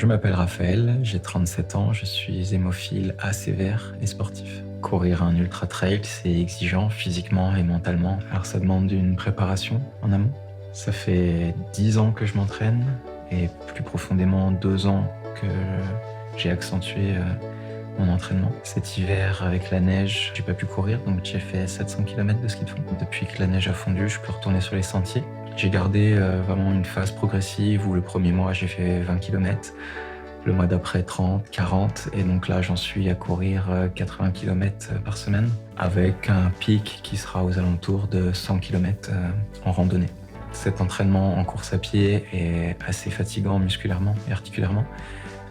Je m'appelle Raphaël, j'ai 37 ans, je suis hémophile A sévère et sportif. Courir un ultra trail, c'est exigeant physiquement et mentalement, alors ça demande une préparation en amont. Ça fait 10 ans que je m'entraîne et plus profondément 2 ans que j'ai accentué mon entraînement. Cet hiver, avec la neige, j'ai pas pu courir, donc j'ai fait 700 km de ski de fond. Depuis que la neige a fondu, je peux retourner sur les sentiers. J'ai gardé vraiment une phase progressive où le premier mois, j'ai fait 20 km, le mois d'après 30, 40, et donc là, j'en suis à courir 80 km par semaine, avec un pic qui sera aux alentours de 100 km en randonnée. Cet entraînement en course à pied est assez fatigant musculairement et articulairement.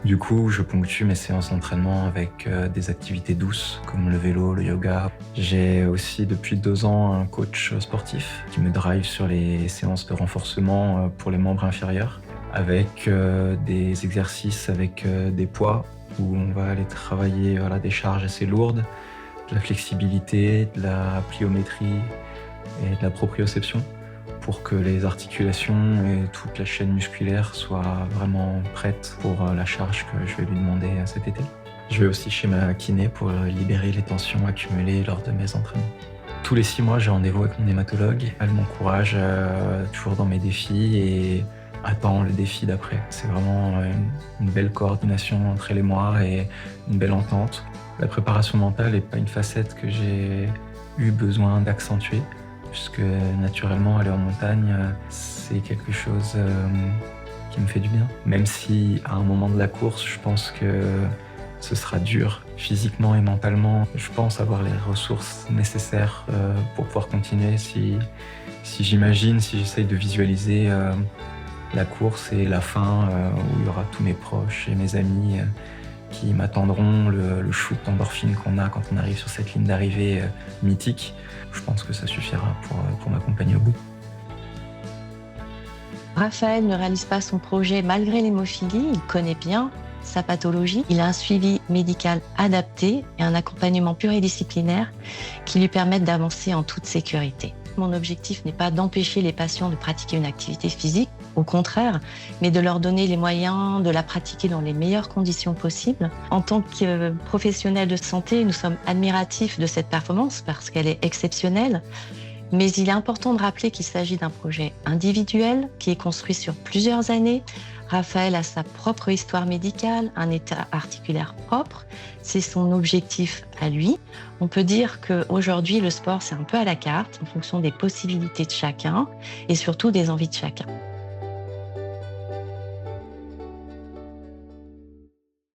Du coup, je ponctue mes séances d'entraînement avec des activités douces comme le vélo, le yoga. J'ai aussi depuis 2 ans un coach sportif qui me drive sur les séances de renforcement pour les membres inférieurs avec des exercices avec des poids où on va aller travailler des charges assez lourdes, de la flexibilité, de la pliométrie et de la proprioception, pour que les articulations et toute la chaîne musculaire soient vraiment prêtes pour la charge que je vais lui demander cet été. Je vais aussi chez ma kiné pour libérer les tensions accumulées lors de mes entraînements. Tous les 6 mois, j'ai rendez-vous avec mon hématologue. Elle m'encourage toujours dans mes défis et attend le défi d'après. C'est vraiment une belle coordination entre elle et moi et une belle entente. La préparation mentale n'est pas une facette que j'ai eu besoin d'accentuer, puisque naturellement, aller en montagne, c'est quelque chose qui me fait du bien. Même si, à un moment de la course, je pense que ce sera dur physiquement et mentalement, je pense avoir les ressources nécessaires pour pouvoir continuer. Si j'essaye de visualiser la course et la fin, où il y aura tous mes proches et mes amis qui m'attendront, le shoot d'endorphine qu'on a quand on arrive sur cette ligne d'arrivée mythique. Je pense que ça suffira pour m'accompagner au bout. Raphaël ne réalise pas son projet malgré l'hémophilie, il connaît bien sa pathologie. Il a un suivi médical adapté et un accompagnement pluridisciplinaire qui lui permettent d'avancer en toute sécurité. Mon objectif n'est pas d'empêcher les patients de pratiquer une activité physique, au contraire, mais de leur donner les moyens de la pratiquer dans les meilleures conditions possibles. En tant que professionnels de santé, nous sommes admiratifs de cette performance parce qu'elle est exceptionnelle. Mais il est important de rappeler qu'il s'agit d'un projet individuel qui est construit sur plusieurs années. Raphaël a sa propre histoire médicale, un état articulaire propre. C'est son objectif à lui. On peut dire qu'aujourd'hui, le sport, c'est un peu à la carte, en fonction des possibilités de chacun et surtout des envies de chacun.